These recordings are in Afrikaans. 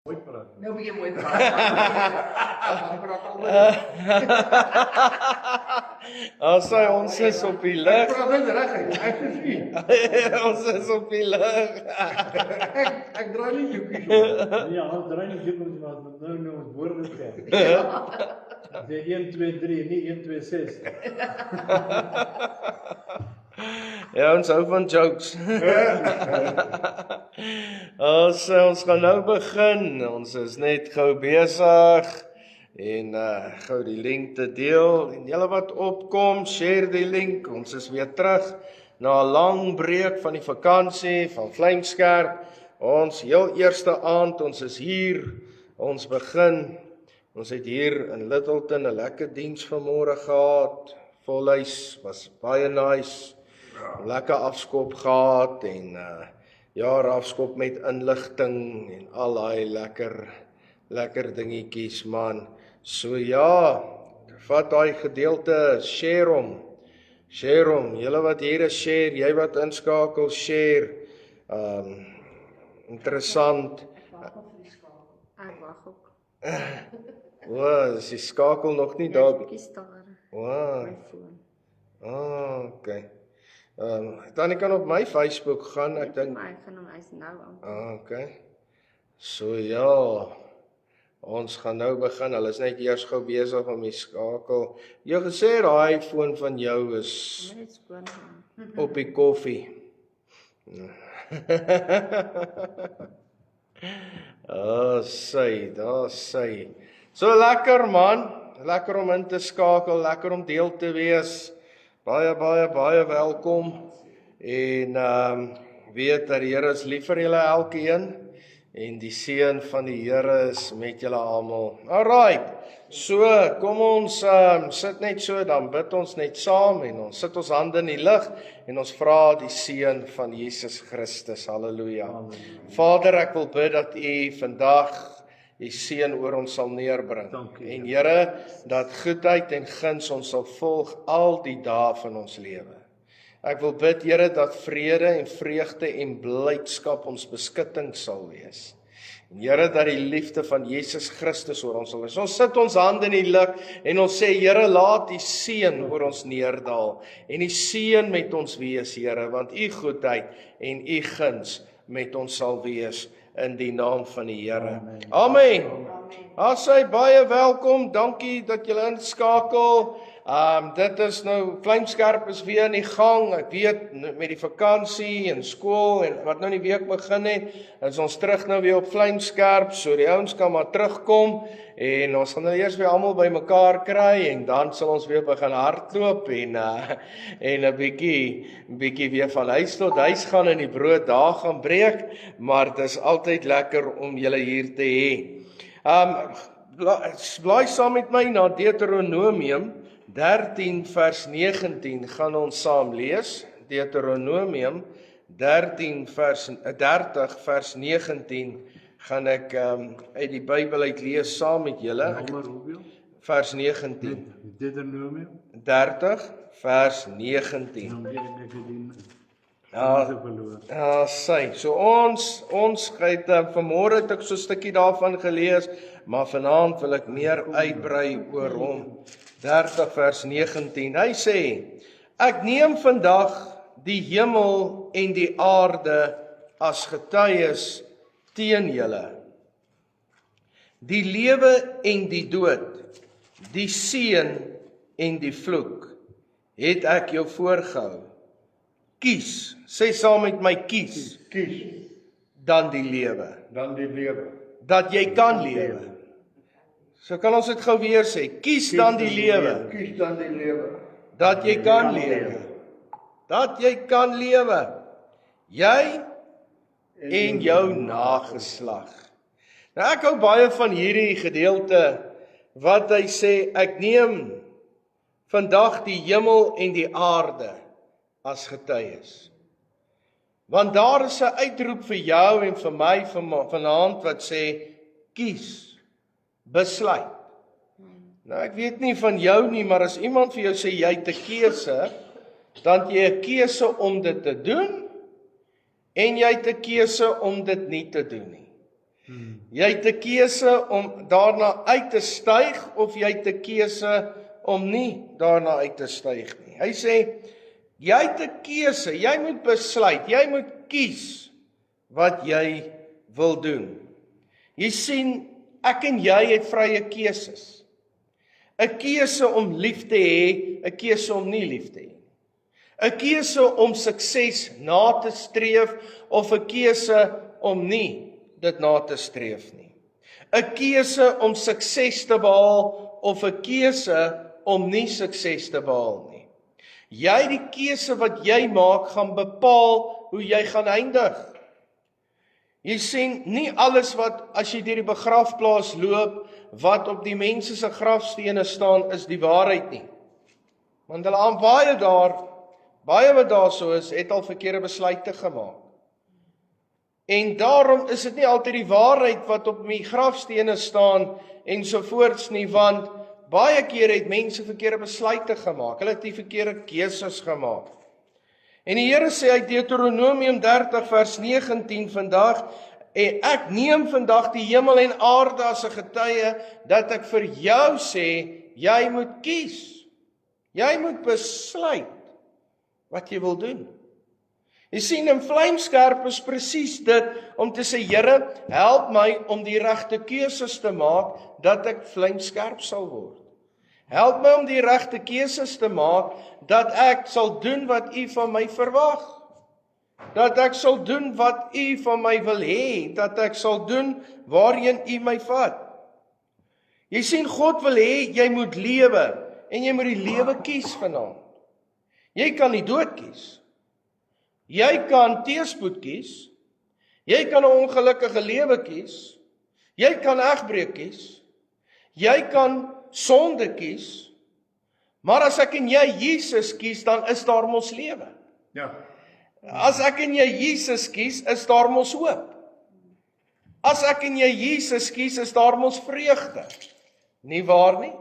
Mooi praat. Nou begin mooi praat. Praat As ons is op die lig. dit reguit. Ek sien. Ons is op die lig. Ek draai nie joekies op. Ja, ons draai nie jok om wat nou ons woorde sê. Sê 1 2 3, nie 1 2 6. Ja, ons hou van jokes. Ons gaan nou begin. Ons is net gou besig en gou die link te deel. En julle wat opkom, share die link. Ons is weer terug na 'n lang breek van die vakansie van Vlamskerp. Ons heel eerste aand, ons is hier. Ons begin. Ons het hier in Littleton 'n lekker diens vanmôre gehad. Volhuis, was baie nice. Lekker afskop gehad en afskop met inligting en al daai lekker dingetjies man. So ja, vat daai gedeelte, share hom. Julle wat hier is, share, jy wat inskakel, share. Interessant. Ek wag ook. Is die skakel nog nie daar? Wow. My foon. Okay. Dan kan op my Facebook gaan, ek dink. Maar ek gaan hom hy's nou aan. Okay. So ja, ons gaan nou begin. Hulle is net eers gou besig om die skakel. Jy gesê daai foon van jou is Net skoon gaan. op die koffie. Daar sy. So lekker man, lekker om in te skakel, lekker om deel te wees. Baie welkom. En weet dat die Here is lief vir julle elkeen en die seën van die Here is met julle almal. Alright. So, kom ons sit net so, dan bid ons net saam en ons sit ons hande in die lug en ons vra die seën van Jesus Christus. Halleluja. Vader, ek wil bid dat U vandag die seën oor ons sal neerbring. Dankie. En Here, dat goedheid en guns ons sal volg al die dae van ons lewe. Ek wil bid, Here, dat vrede en vreugde en blydskap ons beskutting sal wees. En Here, dat die liefde van Jesus Christus oor ons sal wees. Ons sit ons hande in die lug en ons sê, Here, laat die seën oor ons neerdal en die seën met ons wees, Here, want U goedheid en U guns met ons sal wees in die naam van die Here. Amen. Asai, baie welkom. Dankie dat julle inskakel. Dit is nou, Vlamskerp is weer in die gang. Ek weet, met die vakansie en skool en wat nou die week begin het, is ons terug nou weer op Vlamskerp, so die ouens kan maar terugkom en ons gaan nou eers weer almal by mekaar kry en dan sal ons weer begin hardloop en 'n bietjie weer van huis tot huis gaan en die brood daar gaan breek, maar dit is altyd lekker om julle hier te hê. Blaai saam met my na Deuteronomium 13 vers 19 gaan ons saam lees. Deuteronomium 30 vers 19 gaan ek uit die Bybel uit lees saam met julle. Nommer hoeveel? Vers 19. Deuteronomium. 30 vers 19. Dan weet ek die Ja, verloor. So ons het vanmôre het ek so 'n stukkie daarvan gelees, maar vanaand wil ek meer uitbrei oor hom. 30 vers 19. Hy sê: Ek neem vandag die hemel en die aarde as getuies teen julle. Die lewe en die dood, die seën en die vloek, het ek jou voorgehou. Kies, sê saam met my, kies, dan die lewe, dat jy kan lewe. So kan ons dit gou weer sê, kies dan die lewe, dat jy kan lewe, jy en jou nageslag. Nou ek hou baie van hierdie gedeelte, wat hy sê, ek neem vandag die hemel en die aarde as getuies. Want daar is 'n uitroep vir jou en vir my vanaand wat sê, kies, besluit. Nou ek weet nie van jou nie, maar as iemand vir jou sê jy het 'n keuse, dan het jy 'n keuse om dit te doen en jy het 'n keuse om dit nie te doen nie. Jy het 'n keuse om daarna uit te styg of jy het 'n keuse om nie daarna uit te styg nie. Hy sê, jy het 'n keuse, jy moet besluit, jy moet kies wat jy wil doen. Jy sien, ek en jy het vrye keuses. 'n Keuse om lief te hê, 'n keuse om nie lief te hê. 'n Keuse om sukses na te streef of 'n keuse om nie dit na te streef nie. 'n Keuse om sukses te behaal of 'n keuse om nie sukses te behaal nie. Jy die keuse wat jy maak gaan bepaal hoe jy gaan eindig. Jy sien, nie alles wat as jy deur die begrafplaas loop, wat op die mense se grafstene staan, is die waarheid nie. Want hulle aan baie wat daar so is, het al verkeerde besluite gemaak. En daarom is dit nie altyd die waarheid wat op die grafstene staan en sovoorts nie, want baie keer het mense verkeerde besluite gemaak. Hulle het die verkeerde keuses gemaak. En die Here sê uit Deuteronomium 30 vers 19 vandag, en ek neem vandag die hemel en aarde as 'n getuie, dat ek vir jou sê, jy moet kies. Jy moet besluit wat jy wil doen. Jy sien, in vlamskerp is presies dit, om te sê, Here, help my om die regte keuses te maak, dat ek vlamskerp sal word. Help my om die regte keuses te maak, dat ek sal doen wat U van my verwag. Dat ek sal doen wat U van my wil hê, dat ek sal doen waarheen U my vat. Jy sien, God wil hê, jy moet lewe, en jy moet die lewe kies vanaand. Jy kan die dood kies. Jy kan teëspoed kies. Jy kan 'n ongelukkige lewe kies. Jy kan egbreek kies. Jy kan sonde kies. Maar as ek en jy Jesus kies, dan is daar mos lewe. Ja. As ek en jy Jesus kies, is daar mos hoop. As ek en jy Jesus kies, is daar mos vreugde. Nie waar nie?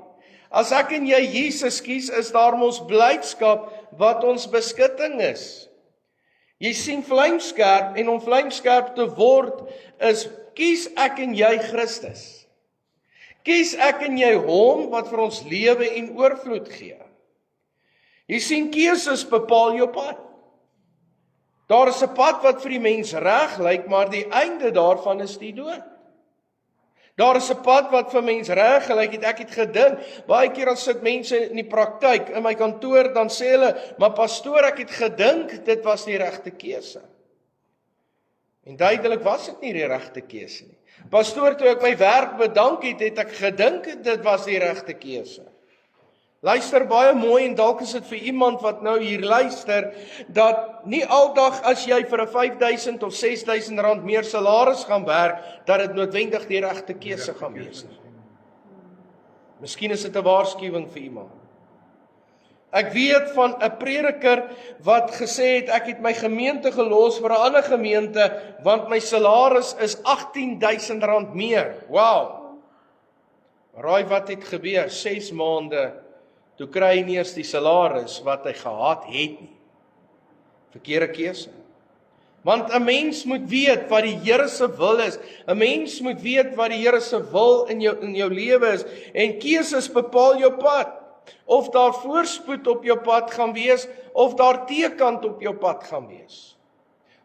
As ek en jy Jesus kies, is daar mos blydskap wat ons beskutting is. Jy sien, vlamskerp, en om vlamskerp te word, is kies ek en jy Christus. Kies ek en jy hom wat vir ons lewe en oorvloed gee. Jy sien, keuses bepaal jou pad. Daar is 'n pad wat vir die mens reg lyk, maar die einde daarvan is die dood. Daar is 'n pad wat vir mens reg gelyk het. Ek het gedink, baie keer as sit mense in die praktyk, in my kantoor, dan sê hulle, maar pastoor, ek het gedink, dit was die regte keuse. En duidelik was dit nie die regte keuse nie. Pastoor, toe ek my werk bedank het, het ek gedink, dit was die regte keuse. Luister baie mooi, en dalk is dit vir iemand wat nou hier luister, dat nie aldag as jy vir 'n 5.000 of 6.000 rand meer salaris gaan werk, dat dit noodwendig die regte keuse gaan wees nie. Miskien is dit 'n waarskuwing vir iemand. Ek weet van 'n prediker wat gesê het, ek het my gemeente gelos vir 'n ander gemeente, want my salaris is 18.000 rand meer. Wow! Raai wat het gebeur? 6 maande, toe kry hy nie eers die salaris wat hy gehad het nie. Verkeerde keuse. Want 'n mens moet weet wat die Here se wil is. 'n Mens moet weet wat die Here se wil in jou lewe is. En keuses bepaal jou pad. Of daar voorspoed op jou pad gaan wees, of daar teekant op jou pad gaan wees.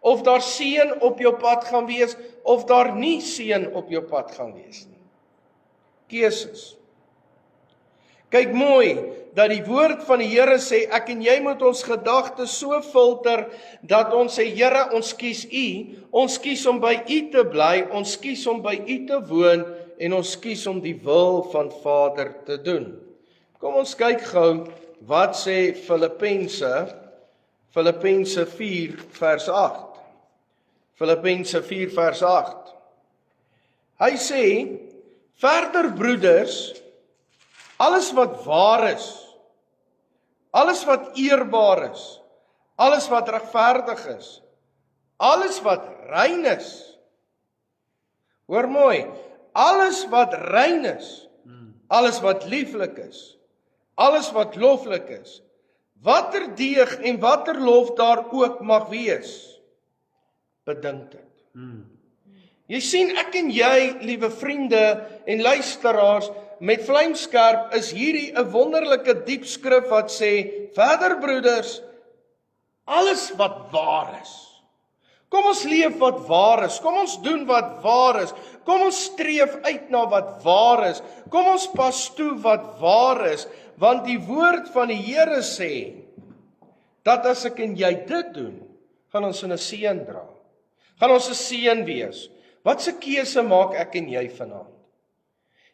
Of daar seën op jou pad gaan wees, of daar nie seën op jou pad gaan wees nie. Keuses. Kyk mooi, dat die woord van die Here sê, ek en jy moet ons gedagtes so filter, dat ons sê, Here, ons kies U, ons kies om by U te bly, ons kies om by U te woon, en ons kies om die wil van Vader te doen. Kom ons kyk gou, wat sê Filippense 4 vers 8. Filippense 4 vers 8. Hy sê, verder broeders, alles wat waar is, alles wat eerbaar is, alles wat regverdig is, alles wat rein is. Hoor mooi, alles wat rein is, alles wat lieflik is, alles wat loflik is, watter deeg en watter lof daar ook mag wees, bedink dit. Jy sien, ek en jy, liewe vriende en luisteraars, met vlamskerp is hierdie 'n wonderlike diep skrif wat sê, verder broeders, alles wat waar is. Kom ons leef wat waar is, kom ons doen wat waar is, kom ons streef uit na wat waar is, kom ons pas toe wat waar is, want die woord van die Here sê, dat as ek en jy dit doen, gaan ons in 'n seën dra. Gaan ons 'n seën wees. Wat se keuse maak ek en jy vanaand?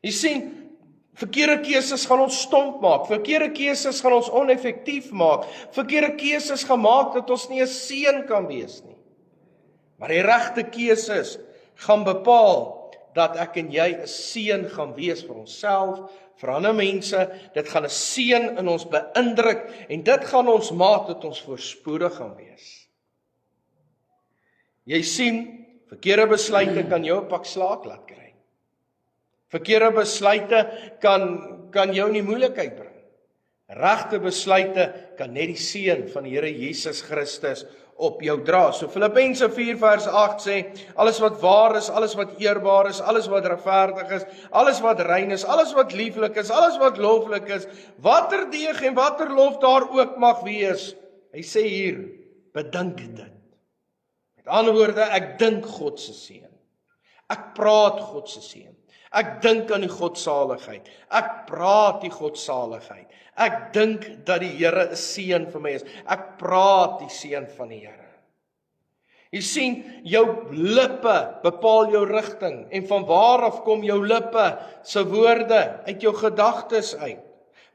Jy sien, verkeerde keuses gaan ons stomp maak, verkeerde keuses gaan ons oneffektief maak, verkeerde keuses gaan maak dat ons nie 'n seën kan wees nie. Maar die regte keuses gaan bepaal dat ek en jy 'n seën gaan wees vir onsself, vir ander mense, dit gaan 'n seën in ons beïndruk en dit gaan ons maak dat ons voorspoedig gaan wees. Jy sien, verkeerde besluite kan jou 'n pak slaag laat kry. Verkeerde besluite kan jou in die moeilikheid bring. Regte besluite kan net die seën van die Here Jesus Christus op jou dra. So Filippense 4 vers 8 sê, alles wat waar is, alles wat eerbaar is, alles wat regverdig is, alles wat rein is, alles wat lieflik is, alles wat loflik is, watter deeg en watter lof daar ook mag wees. Hy sê hier, bedink dit. Met ander woorde, ek dink God se seën. Ek praat God se seën. Ek dink aan die godsaligheid. Ek praat die godsaligheid. Ek dink dat die Here 'n seën vir my is. Ek praat die seën van die Here. Jy sien, jou lippe bepaal jou rigting en van waar af kom jou lippe se woorde uit jou gedagtes uit.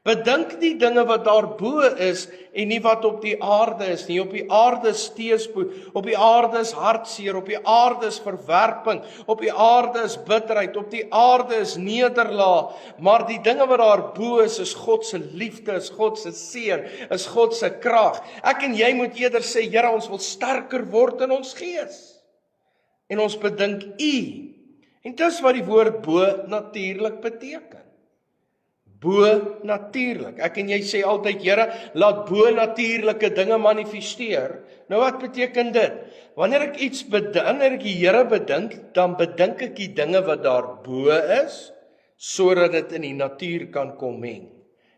Bedink die dinge wat daarbo is en nie wat op die aarde is nie. Op die aarde is teëspoed, op die aarde is hartseer, op die aarde is verwerping, op die aarde is bitterheid, op die aarde is nederlaag, maar die dinge wat daarbo is God se liefde, is God se seën, is God se krag. Ek en jy moet eerder sê, Here, ons wil sterker word in ons gees. En ons bedink U. En dis wat die woord bo natuurlik beteken. Bo natuurlik. Ek en jy sê altyd, Here, laat bo natuurlike dinge manifesteer. Nou wat beteken dit? Wanneer ek iets bedink, wanneer ek die Here bedink, dan bedink ek die dinge wat daar bo is, sodat dit in die natuur kan kom meng.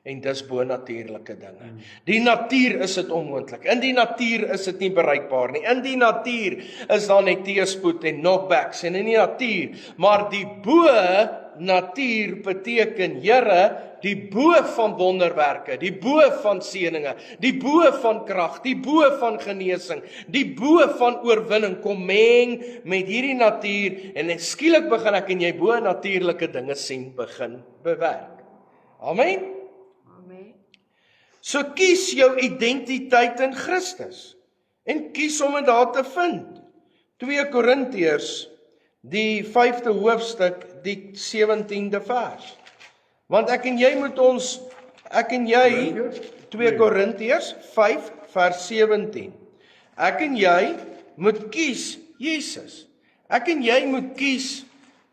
En dis bo natuurlike dinge. Die natuur is dit onmoontlik. In die natuur is dit nie bereikbaar nie. In die natuur is daar net teëspoed en knockbacks en in die natuur, maar die bo natuur beteken, Here, die bo van wonderwerke, die bo van seëninge, die bo van krag, die bo van genesing, die bo van oorwinning, kom meng met hierdie natuur, en skielik begin ek en jy bo natuurlike dinge sien begin bewerk. Amen? Amen. So kies jou identiteit in Christus, en kies om dit daar te vind. 2 Korintiërs, die 5de hoofstuk, die 17de vers. Want ek en jy moet ons, 2 Korintiërs 5 vers 17. Ek en jy moet kies Jesus. Ek en jy moet kies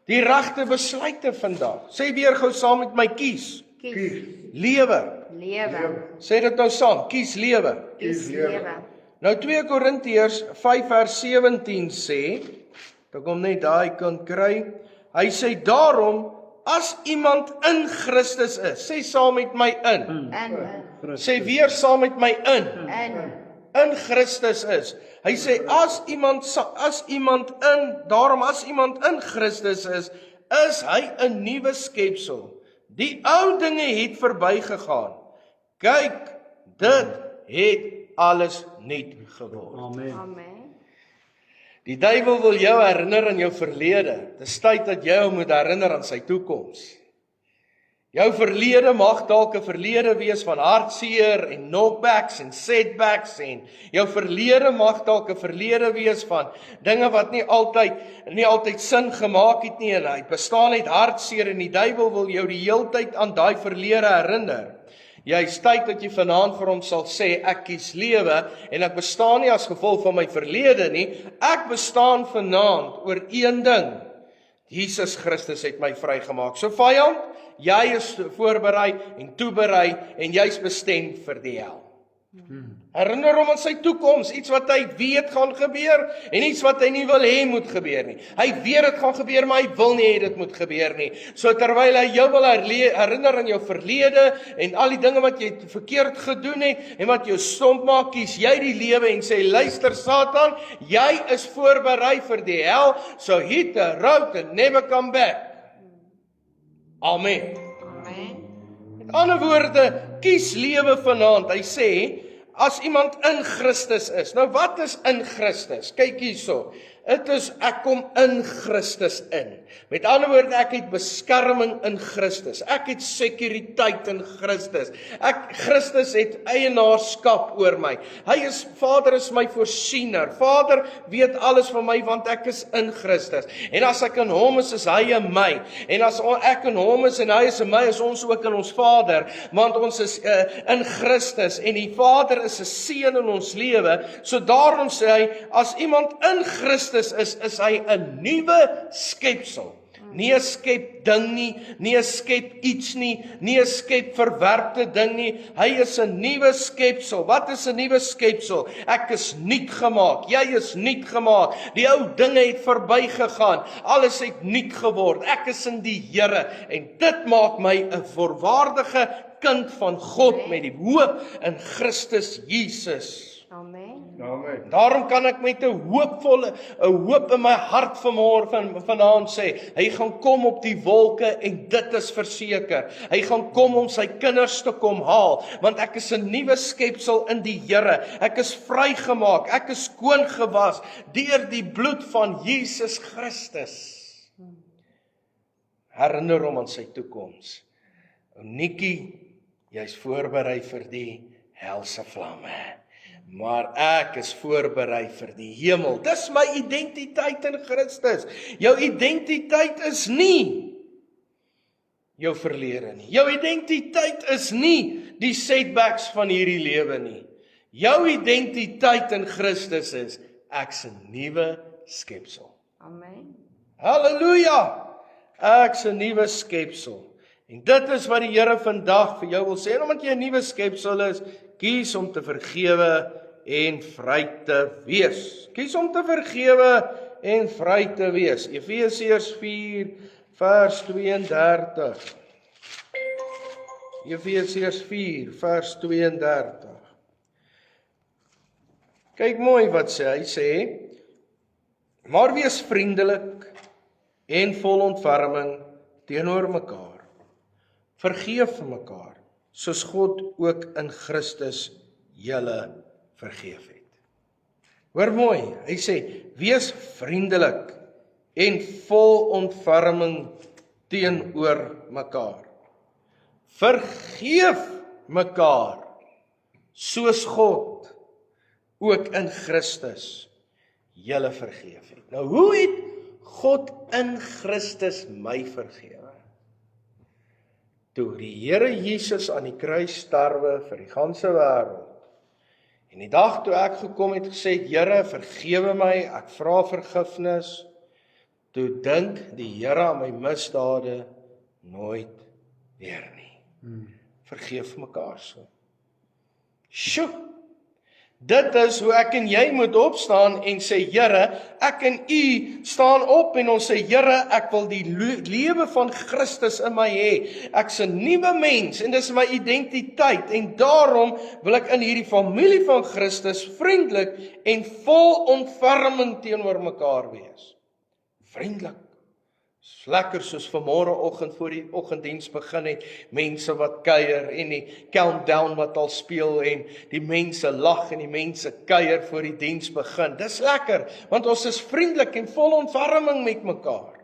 die regte besluite vandag. Sê weer gou saam met my, kies. Kies. Lewe. Lewe. Sê dit nou saam, kies lewe. Kies lewe. Nou 2 Korintiërs 5 vers 17 sê, ek kom net daai kan kry, hy sê daarom, as iemand in Christus is, sê saam met my in, sê weer saam met my in Christus is, hy sê as iemand in Christus is hy 'n nuwe skepsel, die ou dinge het verbygegaan, kyk, dit het alles nuut geword. Amen. Amen. Die duiwel wil jou herinner aan jou verlede. Dis tyd dat jy hom moet herinner aan sy toekoms. Jou verlede mag dalk 'n verlede wees van hartseer en knockbacks en setbacks en jou verlede mag dalk 'n verlede wees van dinge wat nie altyd sin gemaak het nie en hy bestaan uit hartseer en die duiwel wil jou die heeltyd aan daai verlede herinner. Jy is tyd dat jy vanaand vir hom sal sê, ek kies lewe en ek bestaan nie as gevolg van my verlede nie, ek bestaan vanaand oor een ding. Jesus Christus het my vrygemaak. So vyand, jy is voorberei en toeberei en jy's bestem vir die hel. Herinner hom aan sy toekoms, iets wat hy weet gaan gebeur en iets wat hy nie wil hê moet gebeur nie. Hy weet dit gaan gebeur, maar hy wil nie hê dit moet gebeur nie. So terwyl hy jou wil herinner aan jou verlede en al die dinge wat jy verkeerd gedoen het en wat jou stomp maak, kies jy die lewe en sê, luister Satan, jy is voorberei vir die hel, so hit the road and never come back. Amen. Amen. Met ander woorde, kies lewe vanaand. Hy sê, as iemand in Christus is. Nou wat is in Christus? Kyk hierso. Dit is ek kom in Christus in. Met ander woorde, ek het beskerming in Christus. Ek het sekuriteit in Christus. Christus het eienaarskap oor my. Vader is my voorsiener. Vader weet alles van my want ek is in Christus. En as ek in hom is hy in my. En as ek in hom is en hy is in my, is ons ook in ons Vader. Want ons is in Christus en die Vader is 'n seën in ons lewe. So daarom sê hy, as iemand in Christus is hy 'n nuwe skepsel. Nie 'n skep ding nie 'n skep iets nie 'n skep verwerpte ding nie. Hy is 'n nuwe skepsel. Wat is 'n nuwe skepsel? Ek is nuut gemaak. Jy is nuut gemaak. Die ou dinge het verbygegaan. Alles het nuut geword. Ek is in die Here en dit maak my 'n voorwaardige kind van God met die hoop in Christus Jesus. Amen. Amen. Daarom kan ek met 'n hoop in my hart vanaand sê, hy gaan kom op die wolke en dit is verseker. Hy gaan kom om sy kinders te kom haal, want ek is 'n nuwe skepsel in die Here. Ek is vrygemaak, ek is skoon gewas deur die bloed van Jesus Christus. Herinner hom aan sy toekoms. Nikkie, jy's voorberei vir die helse vlamme. Maar ek is voorberei vir die hemel. Dis my identiteit in Christus. Jou identiteit is nie jou verlede nie. Jou identiteit is nie die setbacks van hierdie lewe nie. Jou identiteit in Christus is, ek's 'n nuwe skepsel. Amen. Halleluja! Ek's 'n nuwe skepsel. En dit is wat die Here vandag vir jou wil sê. En omdat jy 'n nuwe skepsel is, kies om te vergewe en vry te wees. Kies om te vergewe en vry te wees. Efesiërs 4 vers 32. Efesiërs 4 vers 32. Kyk mooi wat sê hy. Sê, maar wees vriendelik en vol ontferming teenoor mekaar. Vergeef mekaar, soos God ook in Christus julle vergeef het. Hoor mooi, hy sê, wees vriendelik en vol ontferming teenoor mekaar. Vergeef mekaar, soos God ook in Christus julle vergeef het. Nou, hoe het God in Christus my vergewe? Toe die Here Jesus aan die kruis sterwe vir die ganse wêreld. En die dag toe ek gekom het gesê, Here, vergewe my, ek vra vergifnis. Toe dink die Here aan my misdade nooit weer nie. Vergeef mekaar so. Sjoe! Dit is hoe ek en jy moet opstaan en sê, Here, ek en u staan op en ons sê, Here, ek wil die lewe van Christus in my hê. Ek's 'n nuwe mens en dis my identiteit en daarom wil ek in hierdie familie van Christus vriendelik en vol ontferming teenoor mekaar wees. Vriendelik. Lekker soos vanmôreoggend voor die oggenddiens begin het, mense wat kuier en die countdown wat al speel en die mense lag en die mense kuier voor die diens begin. Dis lekker, want ons is vriendelik en vol ontferming met mekaar.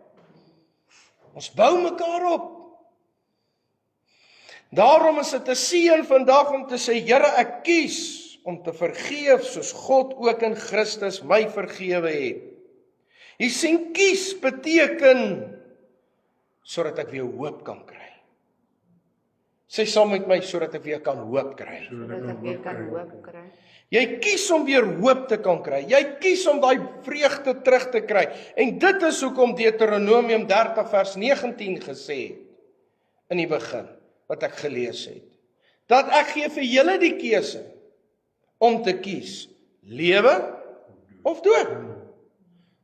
Ons bou mekaar op. Daarom is dit 'n seën vandag om te sê, Here, ek kies om te vergeef soos God ook in Christus my vergewe het. Jy sien, kies beteken sodat ek weer hoop kan kry. Sê saam met my, sodat ek weer kan hoop kry. Sodat ek weer kan hoop kry. Jy kies om weer hoop te kan kry. Jy kies om daai vreugde terug te kry. En dit is hoekom Deuteronomium 30 vers 19 gesê het in die begin wat ek gelees het. Dat ek gee vir julle die keuse om te kies lewe of dood,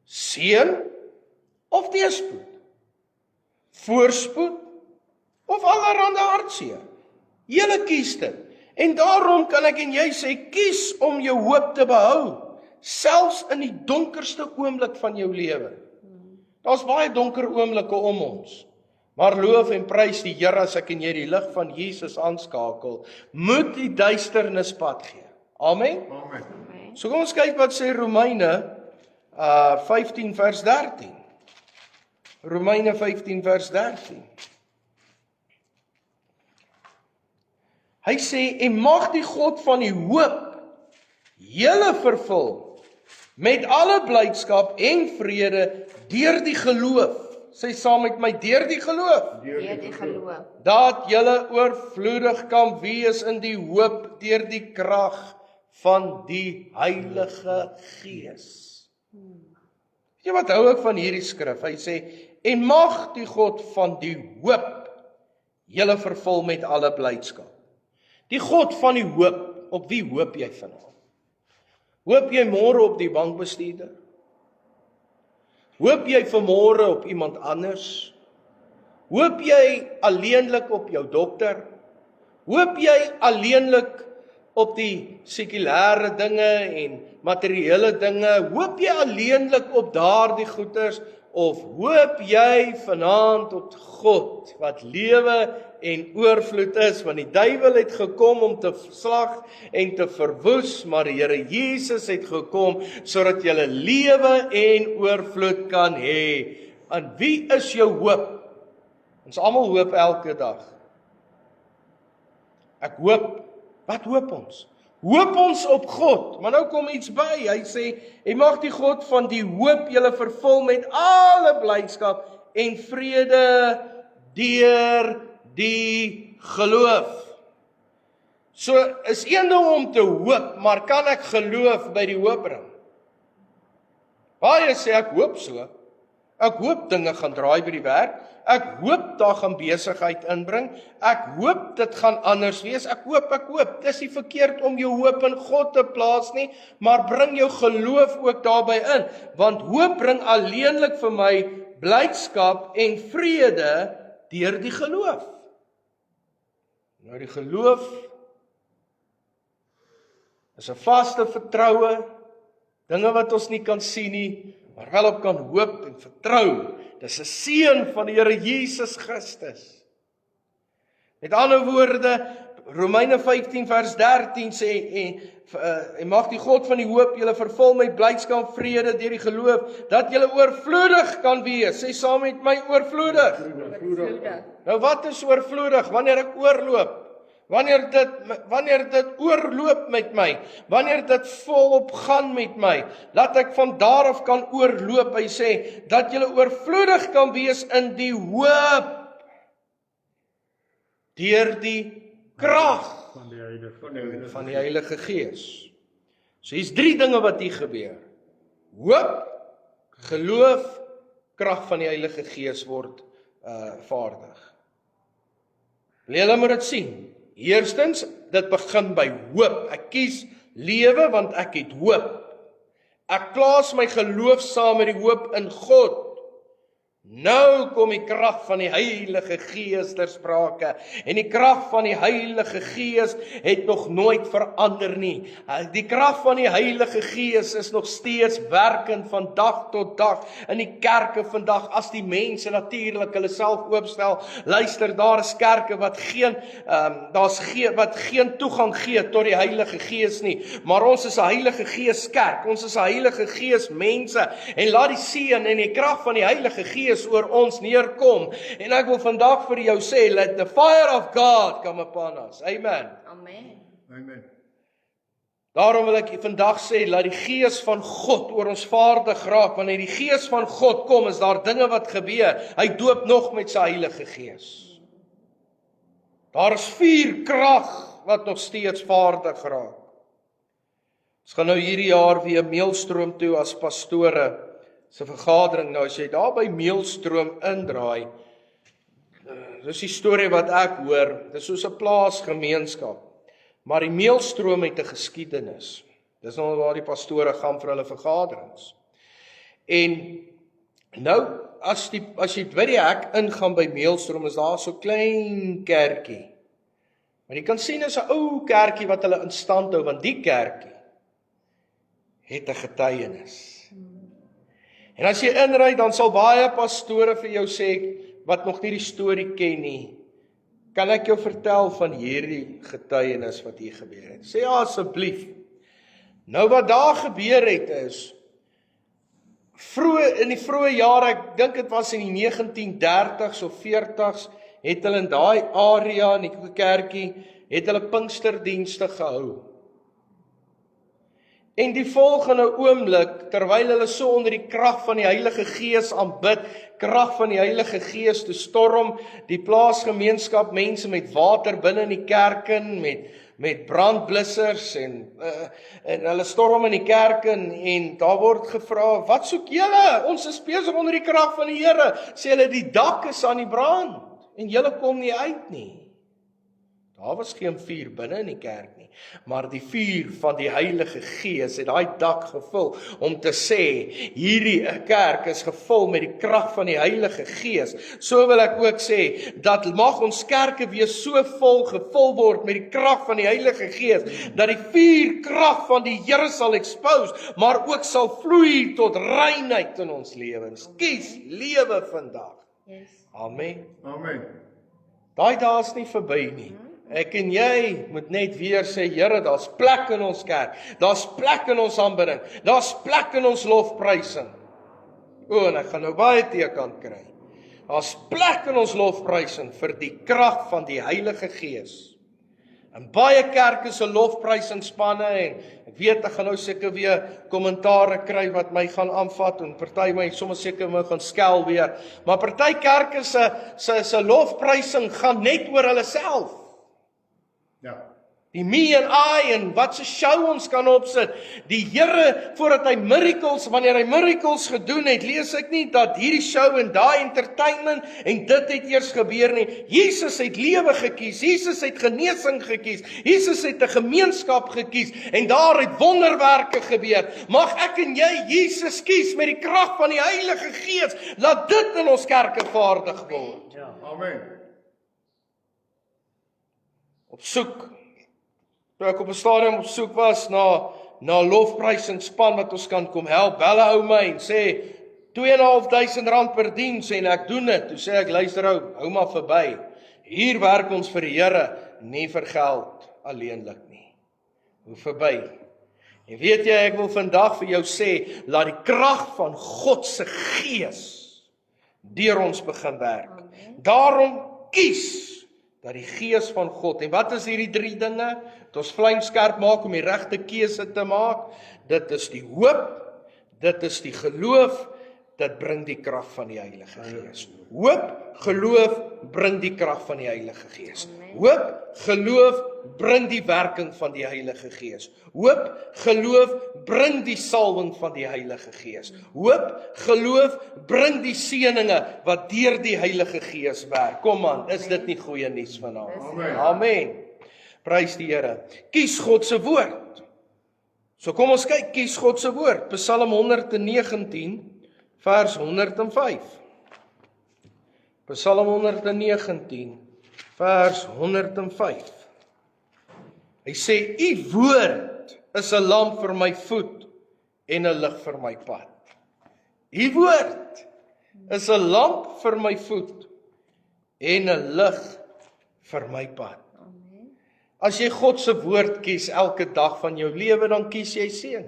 seën of teëspoed, voorspoed of allerhande hartseer. Julle kies dit. En daarom kan ek en jy sê, kies om jou hoop te behou, selfs in die donkerste oomblik van jou lewe. Daar's baie donker oomblikke om ons. Maar loof en prys die Here as ek en jy die lig van Jesus aanskakel, moet die duisternis pad gee. Amen. Amen. Amen. So kom ons kyk wat sê Romeine 15 vers 13. Romeine 15 vers 13. Hy sê, en mag die God van die hoop julle vervul met alle blydskap en vrede deur die geloof. Sê saam met my, deur die geloof. Deur die geloof. Dat julle oorvloedig kan wees in die hoop deur die krag van die Heilige Gees. Weet jy wat hou ek van hierdie skrif? Hy sê, en mag die God van die hoop julle vervul met alle blydskap. Die God van die hoop, op wie hoop jy vanaand? Hoop jy môre op die bankbestuurder? Hoop jy vanmôre op iemand anders? Hoop jy alleenlik op jou dokter? Hoop jy alleenlik op die sekulêre dinge en materiële dinge? Hoop jy alleenlik op daardie goeders? Of hoop jy vanaand op God wat lewe en oorvloed is, want die duiwel het gekom om te slag en te verwoes, maar die Here Jesus het gekom sodat jy lewe en oorvloed kan hê. En wie is jou hoop? Ons almal hoop elke dag. Ek hoop, wat hoop ons? Hoop ons op God, maar nou kom iets by, hy sê, en mag die God van die hoop julle vervul met alle blydskap en vrede deur die geloof. So is een ding om te hoop, maar kan ek geloof by die hoop bring? Baie sê ek hoop so. Ek hoop dinge gaan draai by die werk. Ek hoop daar gaan besigheid inbring. Ek hoop dit gaan anders wees. Ek hoop. Dis nie verkeerd om jou hoop in God te plaas nie, maar bring jou geloof ook daarbey in, want hoop bring alleenlik vir my blydskap en vrede deur die geloof. Nou die geloof is 'n vaste vertroue, dinge wat ons nie kan sien nie, maar wel op kan hoop en vertrou. Dis 'n seën van die Here Jesus Christus. Met ander woorde, Romeine 15 vers 13 sê, en mag die God van die hoop julle vervul met blydskap en vrede deur die geloof, dat julle oorvloedig kan wees. Sê saam met my, oorvloedig. Nou wat is oorvloedig? Wanneer ek oorloop. Wanneer dit oorloop met my, wanneer dit volop gaan met my, laat ek van daar af kan oorloop. Hy sê, dat julle oorvloedig kan wees in die hoop, deur die krag van die Heilige Gees. So hier's 3 dinge wat hier gebeur. Hoop, geloof, krag van die Heilige Gees word vaardig. Julle moet dit sien. Eerstens, dit begin by hoop. Ek kies lewe want ek het hoop. Ek plaas my geloof saam met die hoop in God. Nou kom die krag van die Heilige Gees ter sprake. En die krag van die Heilige Gees het nog nooit verander nie. Die krag van die Heilige Gees is nog steeds werkend van dag tot dag in die kerke vandag, as die mense natuurlik hulle self oopstel. Luister, daar is kerke wat geen toegang gee tot die Heilige Gees nie. Maar ons is 'n Heilige Gees kerk. Ons is 'n Heilige Gees mense. En laat die seën en die krag van die Heilige Gees oor ons neerkom. En ek wil vandag vir jou sê, let the fire of God come upon us. Amen. Amen. Amen. Daarom wil ek vandag sê, laat die Gees van God oor ons vaardig raak. Wanneer die Gees van God kom, is daar dinge wat gebeur. Hy doop nog met sy Heilige Gees. Daar is 4 krag wat nog steeds vaardig raak. Ons gaan nou hierdie jaar weer Meelstroom toe as pastore. Se vergadering. Nou as jy daar by Meelstroom indraai, dis die storie wat ek hoor, dis soos 'n plaasgemeenskap. Maar die meelstroom het 'n geskiedenis. Dis nou waar die pastore gaan vir hulle vergaderings. En nou, as jy by die hek ingaan by Meelstroom, is daar so klein kerkie. Maar jy kan sien, is 'n ou kerkie wat hulle in stand hou, want die kerkie het 'n getuienis. En as jy inry, dan sal baie pastore vir jou sê, wat nog nie die storie ken nie, kan ek jou vertel van hierdie getuienis wat hier gebeur het? Sê ja, asseblief. Nou wat daar gebeur het is, in die vroeë jare, ek dink dit was in die 1930s of 40s, het hulle in daai area in die kerkie, het hulle Pinksterdienste gehou. En die volgende oomblik, terwyl hulle so onder die krag van die Heilige Gees aanbid, krag van die Heilige Gees te storm, die plaasgemeenskap, mense met water binne in die kerk in, met brandblussers en hulle storm in die kerk in, en daar word gevra, wat soek julle? Ons is besig onder die krag van die Here. Sê hulle, die dak is aan die brand en julle kom nie uit nie. Daar was geen vuur binne in die kerk nie, maar die vuur van die Heilige Gees het daai dak gevul om te sê, hierdie kerk is gevul met die krag van die Heilige Gees. So wil ek ook sê, dat mag ons kerke wees so gevul word met die krag van die Heilige Gees, dat die vuurkrag van die Here sal expose, maar ook sal vloei tot reinheid in ons lewens. Kies lewe vandag. Yes. Amen. Amen. Daai dae is nie verby nie. Ek en jy moet net weer sê, Here, daar's plek in ons kerk, daar's plek in ons aanbidding, daar's plek in ons lofprysing. En ek gaan nou baie teekant kry. Daar's plek in ons lofprysing vir die krag van die Heilige Gees. In baie kerke se lofprysingspanne, en ek weet ek gaan nou seker weer kommentare kry wat my gaan aanvat, en party my sommer seker my gaan skel weer, maar party kerke se lofprysing gaan net oor hulle self. Ja. Die me en I en wat se show ons kan opsit. Die Here, voordat hy wanneer hy miracles gedoen het, lees ek nie dat hierdie show en daai entertainment en dit het eers gebeur nie. Jesus het lewe gekies, Jesus het genesing gekies, Jesus het 'n gemeenskap gekies en daar het wonderwerke gebeur. Mag ek en jy Jesus kies met die krag van die Heilige Gees, laat dit in ons kerke vaardig word. Ja. Amen. Op soek. Toe ek op 'n stadium op soek was na lofprysingsspan wat ons kan kom help, bel 'n ou my en sê R2.500 per diens en ek doen dit. Toe sê ek, luister hou maar verby. Hier werk ons vir die Here, nie vir geld alleenlik nie. Hoe verby. En weet jy, ek wil vandag vir jou sê, laat die krag van God se Gees deur ons begin werk. Daarom kies dat die Gees van God, en wat is hierdie 3 dinge? Dat ons vlijmskerp maak om die regte keuse te maak, dit is die hoop, dit is die geloof, dit bring die krag van die Heilige Gees. Hoop, geloof, bring die krag van die Heilige Gees. Hoop, geloof, bring die werking van die Heilige Gees. Hoop, geloof, bring die salwing van die Heilige Gees. Hoop, geloof, bring die seëninge wat deur die Heilige Gees werk. Kom aan, is dit nie goeie nuus vanaand? Amen. Amen. Prys die Here. Kies God se woord. So kom ons kyk, kies God se woord. Psalm 119 vers 105. Psalm 119 vers 105. Hy sê, U woord is 'n lamp vir my voet en 'n lig vir my pad. U woord is 'n lamp vir my voet en 'n lig vir my pad. As jy God se woord kies elke dag van jou lewe, dan kies jy seën.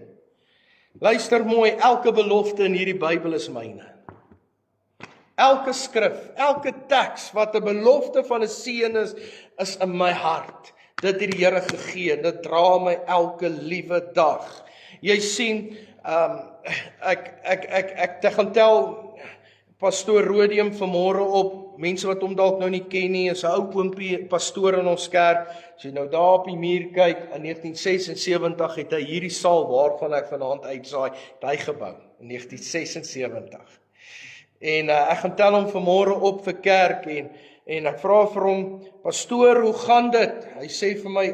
Luister mooi, elke belofte in hierdie Bybel is myne. Elke skrif, elke teks wat 'n belofte van 'n seën is in my hart. Dit het die Here gegee, dit dra my elke liewe dag. Jy sien, ek gaan tel pastoor Rodium vanmôre op, mense wat hom dalk nou nie ken nie, is 'n ou oompie pastoor in ons kerk. As jy nou daar op die muur kyk, in 1976 het hy hierdie saal waarvan ek vanaand uitsaai, hy gebou, in 1976. En ek gaan tel hom vanmôre op vir kerk en ek vra vir hom, pastoor, hoe gaan dit? Hy sê vir my,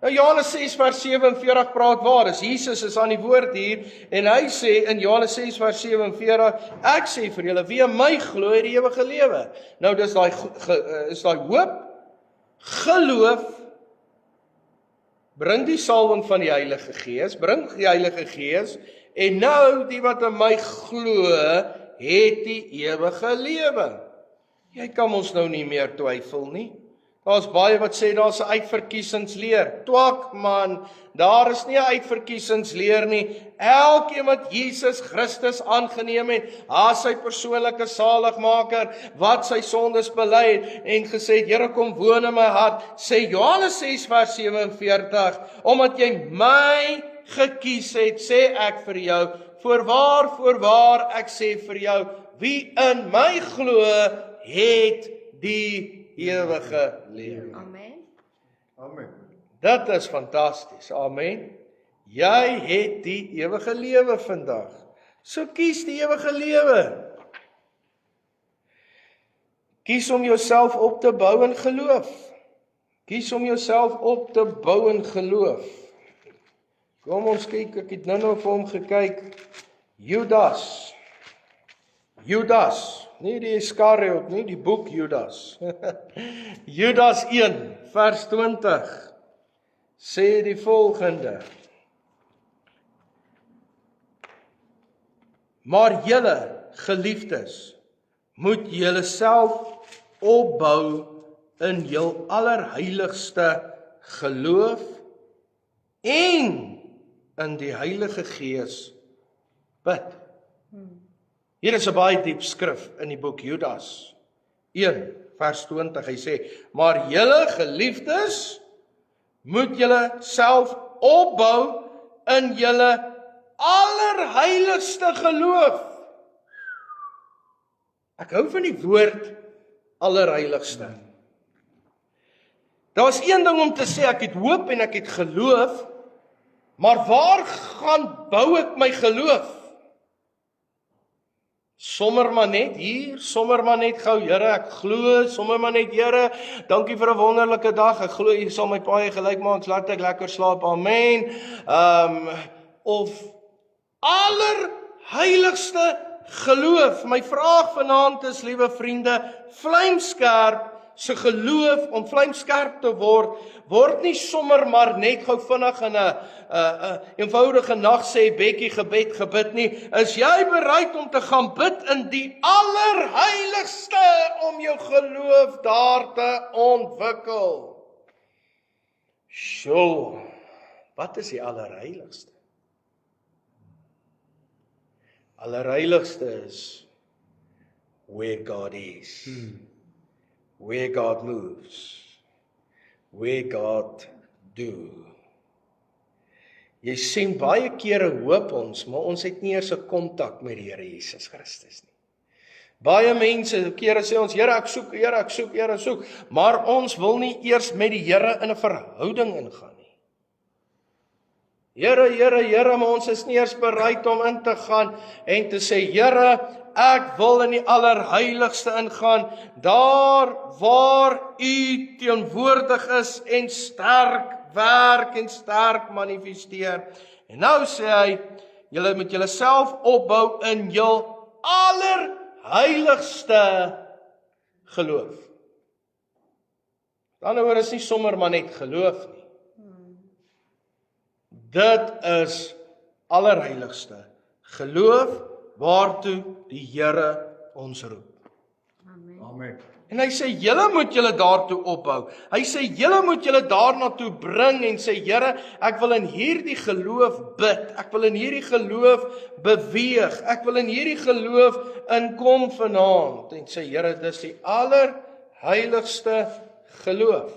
Nou Johannes 6 vers 47 praat waar, Jesus is aan die woord hier, en hy sê in Johannes 6 vers 47, ek sê vir julle, wie in my glo, het die ewige lewe. Nou dis is daai hoop, geloof, bring die salwing van die Heilige Gees, bring die Heilige Gees, en nou die wat in my glo, het die ewige lewe. Jy kan ons nou nie meer twyfel nie. Daar's baie wat sê daar's 'n uitverkiesingsleer. Twak man, daar is nie 'n uitverkiesingsleer nie. Elkeen wat Jesus Christus aangeneem het, as sy persoonlike saligmaker, wat sy sondes bely het en gesê het, Here kom woon in my hart, sê Johannes 6 vers 47, omdat jy my gekies het, sê ek vir jou, voorwaar, ek sê vir jou, wie in my glo, het die ewige lewe. Amen. Amen. Dit is fantasties. Amen. Jy het die ewige lewe vandag. So kies die ewige lewe. Kies om jouself op te bou in geloof. Kies om jouself op te bou in geloof. Kom ons kyk, ek het nou vir hom gekyk. Judas, nie die Iskariot nie, die boek Judas. Judas 1 vers 20 sê die volgende: Maar julle geliefdes, moet julle self opbou in jul allerheiligste geloof en in die Heilige Gees bid. Hier is 'n baie diep skrif in die boek Judas 1 vers 20. Hy sê, maar julle geliefdes, moet julle self opbou in julle allerheiligste geloof. Ek hou van die woord allerheiligste. Daar was een ding om te sê, ek het hoop en ek het geloof, maar waar gaan bou ek my geloof? Sommer maar net hier, sommer maar net gou, Here, ek glo, sommer maar net, Here, dankie vir 'n wonderlike dag, ek glo U sal my paai gelyk maak, laat ek lekker slaap, amen. Of allerheiligste geloof. My vraag vanaand is, liewe vriende, vlamskerp se geloof, om vlamskerp te word nie sommer maar net gou vinnig in 'n eenvoudige nag sê bekkie gebed gebid nie. Is jy bereid om te gaan bid in die allerheiligste om jou geloof daar te ontwikkel? Sjoe, wat is die allerheiligste? Allerheiligste is where God is. Where God moves, where God do. Jy sien baie kere hoop ons, maar ons het nie eers 'n kontak met die Here Jesus Christus nie. Baie mense kere sê ons, Here, ek soek, Here, ek soek, Here, ek soek, maar ons wil nie eers met die Here in 'n verhouding ingaan nie. Here, Here, Here, maar ons is nie eers bereid om in te gaan en te sê, Here, ek wil in die allerheiligste ingaan, daar waar U teenwoordig is en sterk werk en sterk manifesteer. En nou sê hy, julle moet julle self opbou in jul allerheiligste geloof. Dan oor is nie sommer maar net geloof nie. Dit is allerheiligste geloof waartoe die Here ons roep. Amen. En hy sê, julle moet julle daartoe opbou. Hy sê, julle moet julle daarna toe bring en sê, Here, ek wil in hierdie geloof bid. Ek wil in hierdie geloof beweeg. Ek wil in hierdie geloof inkom vanaand. En sê, Here, dis die allerheiligste geloof.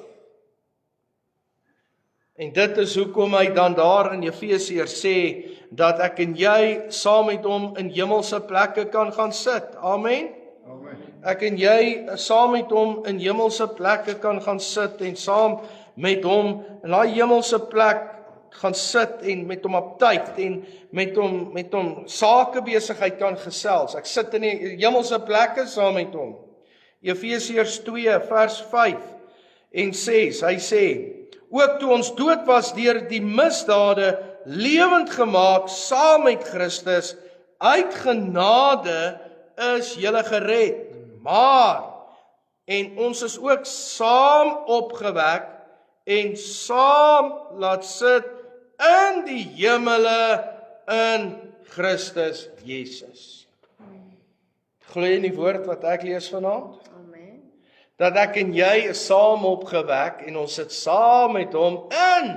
En dit is hoekom hy dan daar in Efesiërs sê, dat ek en jy saam met hom in hemelse plekke kan gaan sit. Amen. Amen. Ek en jy saam met hom in hemelse plekke kan gaan sit en saam met hom in daai hemelse plek gaan sit en met hom op tyd en met hom sakebesigheid kan gesels. Ek sit in die hemelse plekke saam met hom. Efesiërs 2 vers 5 en 6, hy sê, ook toe ons dood was deur die misdade, lewend gemaak saam met Christus. Uit genade is julle gered. Maar, en ons is ook saam opgewek en saam laat sit in die hemele in Christus Jesus. Glo jy in die woord wat ek lees vanaand? Amen. Dat ek en jy is saam opgewek en ons sit saam met hom in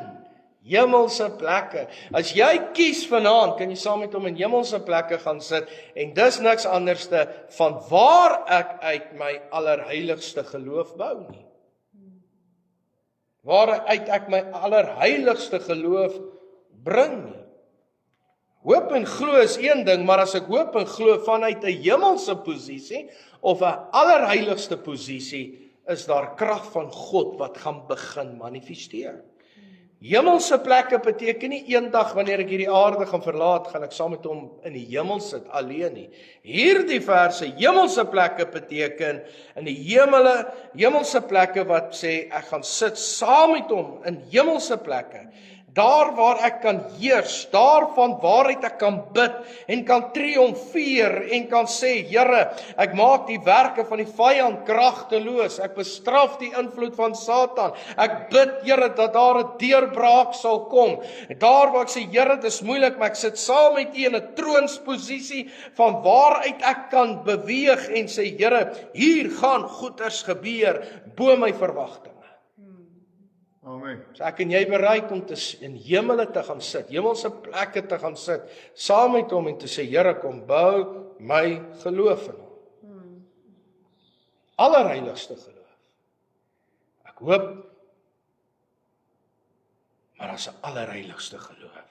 hemelse plekke. As jy kies vanaand, kan jy saam met hom in hemelse plekke gaan sit en dis niks anderste van waar ek uit my allerheiligste geloof bou nie. Waaruit ek my allerheiligste geloof bring nie. Hoop en glo is een ding, maar as ek hoop en glo vanuit 'n hemelse posisie of 'n allerheiligste posisie, is daar krag van God wat gaan begin manifesteer. Hemelse plekke beteken nie eendag wanneer ek hierdie aarde gaan verlaat, gaan ek saam met hom in die hemel sit alleen nie. Hierdie verse, hemelse plekke beteken in die hemelse plekke wat sê ek gaan sit saam met hom in hemelse plekke. Daar waar ek kan heers, daarvan waaruit ek kan bid en kan triomfeer en kan sê, Here, ek maak die werke van die vyand kragteloos, ek bestraf die invloed van Satan, ek bid, Here, dat daar 'n deurbraak sal kom. Daar waar ek sê, Here, dis moeilik, maar ek sit saam met U in 'n troonsposisie van waaruit ek kan beweeg en sê, Here, hier gaan goeders gebeur bo my verwagting. Amen. So ek en jy bereid om in hemele te gaan sit, hemelse plekke te gaan sit, saam met hom en te sê, Here, kom bou my geloof in hom. Allerheiligste geloof. Ek hoop, maar as 'n allerheiligste geloof.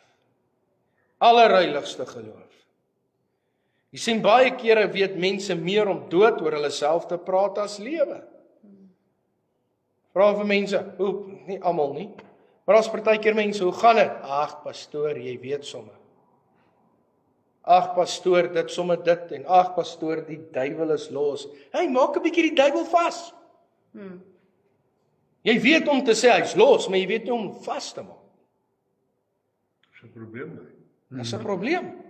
Allerheiligste geloof. Jy sien baie kere weet mense meer om dood oor hulle self te praat as lewe. Vra vir mense, nie almal nie, maar as partykeer mense, hoe gaan dit? Ag pastoor, jy weet sommer. Ag pastoor, dit sommer dit en ag pastoor, die duiwel is los. Hey, maak 'n bietjie die duiwel vas. Jy weet om te sê hy's los, maar jy weet nie om hom vas te maak. Dis 'n probleem daai. Dis 'n probleem.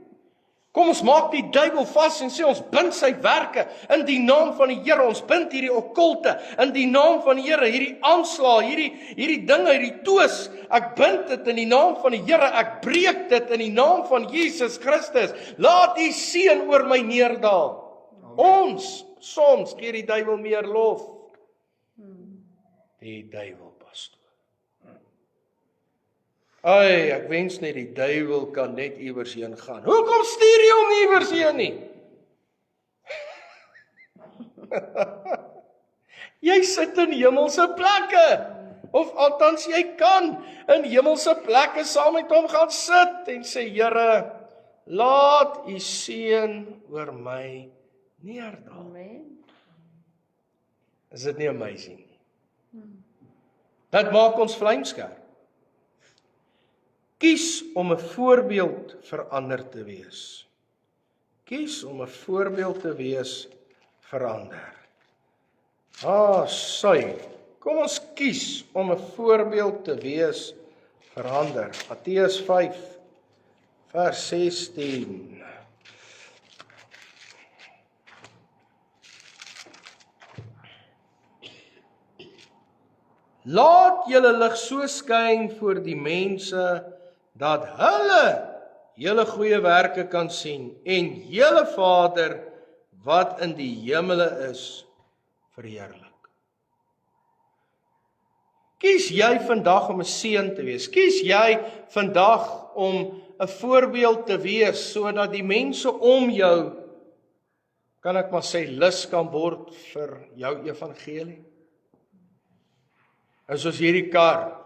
Kom ons maak die duiwel vas en sê ons bind sy werke in die naam van die Here. Ons bind hierdie okkulte in die naam van die Here, hierdie aanslag, hierdie dinge, hierdie toos. Ek bind dit in die naam van die Here. Ek breek dit in die naam van Jesus Christus. Laat U seën oor my neerdal. Ons soms gee die duiwel meer lof. Die duiwel pastoor. Ai, ek wens net die duiwel kan net iewers heen gaan. Hoekom stuur jy hom nie iewers heen nie? Jy sit in hemelse plekke. Of althans jy kan in hemelse plekke saam met hom gaan sit en sê, Here, laat U seën oor my neerdal. Amen. Is dit nie amazing nie? Dit maak ons vlamskerp. Kies om 'n voorbeeld vir ander te wees. Kies om 'n voorbeeld te wees vir ander. Sy. Kom ons kies om 'n voorbeeld te wees vir ander. Matteus 5 vers 16. Laat julle lig so skyn voor die mense dat hulle julle goeie werke kan sien en julle Vader wat in die hemele is verheerlik. Kies jy vandag om 'n seën te wees? Kies jy vandag om 'n voorbeeld te wees sodat die mense om jou, kan ek maar sê, lus kan word vir jou evangelie? En soos hierdie kar,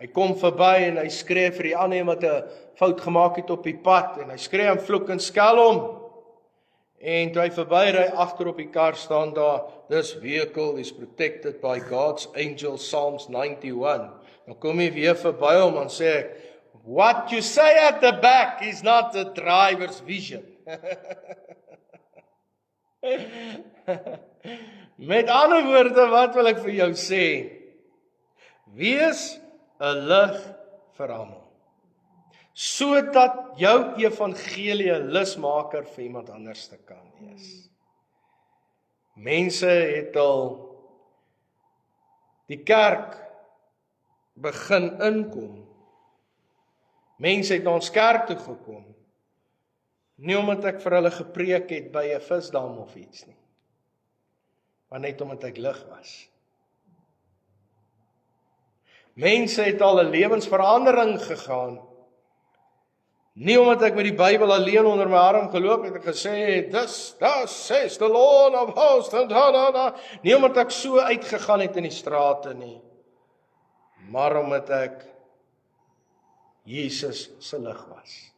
hy kom verby en hy skree vir die ander wat 'n fout gemaak het op die pad en hy skree en vloek en skel hom. En toe hy verby ry, agter op die kar staan daar, this vehicle is protected by God's angels, Psalms 91. Dan kom hy weer verby hom en sê, what you say at the back is not the driver's vision. Met ander woorde, wat wil ek vir jou sê? Wees 'n lig vir almal. Sodat jou evangelie 'n lusmaker vir iemand anders te kan wees. Mense het al die kerk begin inkom. Mense het na ons kerk toe gekom. Nie omdat ek vir hulle gepreek het by 'n visdam of iets nie. Maar net omdat ek lig was. Mense het al 'n lewensverandering gegaan. Nie omdat ek met die Bybel alleen onder my arm geloop het en gesê het, "Thus says the Lord of hosts," nie omdat ek so uitgegaan het in die strate nie, maar omdat ek Jesus se lig was.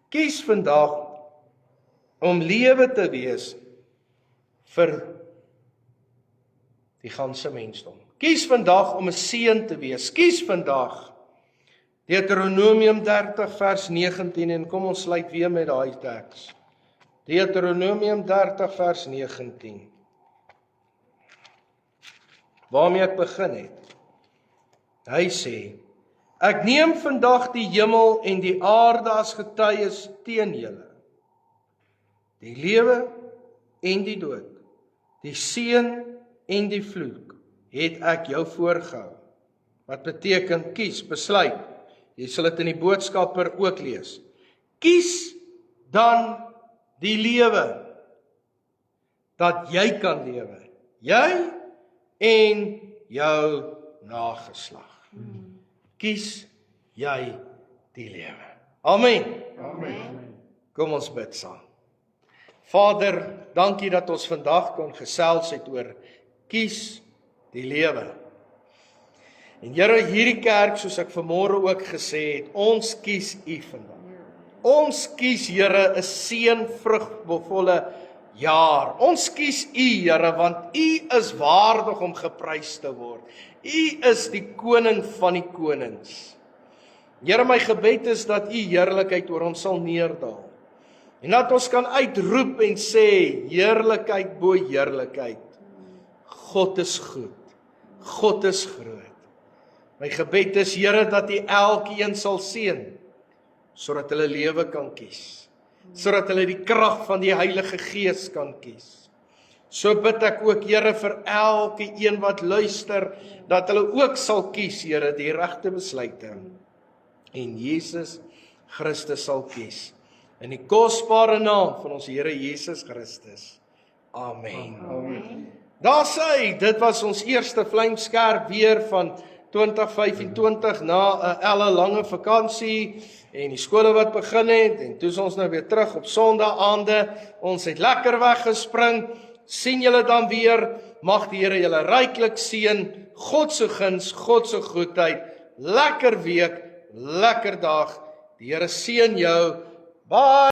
Kies vandag om lewe te wees vir die ganse mensdom. Kies vandag om 'n seën te wees. Kies vandag Deuteronomium 30 vers 19 en kom ons sluit weer met daai teks. Deuteronomium 30 vers 19. Waarmee ek begin het. Hy sê, ek neem vandag die hemel en die aarde as getuies teen julle. Die lewe en die dood, die seën en die vloek, het ek jou voorgehou. Wat beteken kies, besluit. Jy sal dit in die boodskapper ook lees. Kies dan die lewe, dat jy kan lewe. Jy en jou nageslag. Kies jy die lewe. Amen. Amen. Kom ons bid saam. Vader, dankie dat ons vandag kon gesels het oor kies die lewe. En Here, hierdie kerk, soos ek vanmôre ook gesê het, ons kies U vandag. Ons kies, Here, 'n seënvrugvolle jaar. Ons kies U, Here, want U is waardig om geprys te word. U is die koning van die konings. Here, my gebed is dat U heerlikheid oor ons sal neerdal. En dat ons kan uitroep en sê, heerlikheid bo heerlikheid. God is goed. God is groot. My gebed is, Here, dat U elkeen sal seën, sodat hulle lewe kan kies. Sodat hulle die krag van die Heilige Gees kan kies. So bid ek ook, Here, vir elke een wat luister, dat hulle ook sal kies, Here, die regte besluite. En Jesus Christus sal kies. In die kosbare naam van ons Here Jesus Christus. Amen. Amen. Daar sê, dit was ons eerste vlamskerp weer van 2025 na 'n lange vakansie en die skole wat begin het en toe is ons nou weer terug op Sondae-aande. Ons het lekker weggespring. Sien julle dan weer. Mag die Here julle ryklik seën. God se guns, God se goedheid. Lekker week, lekker dag. Die Here seën jou. Bye.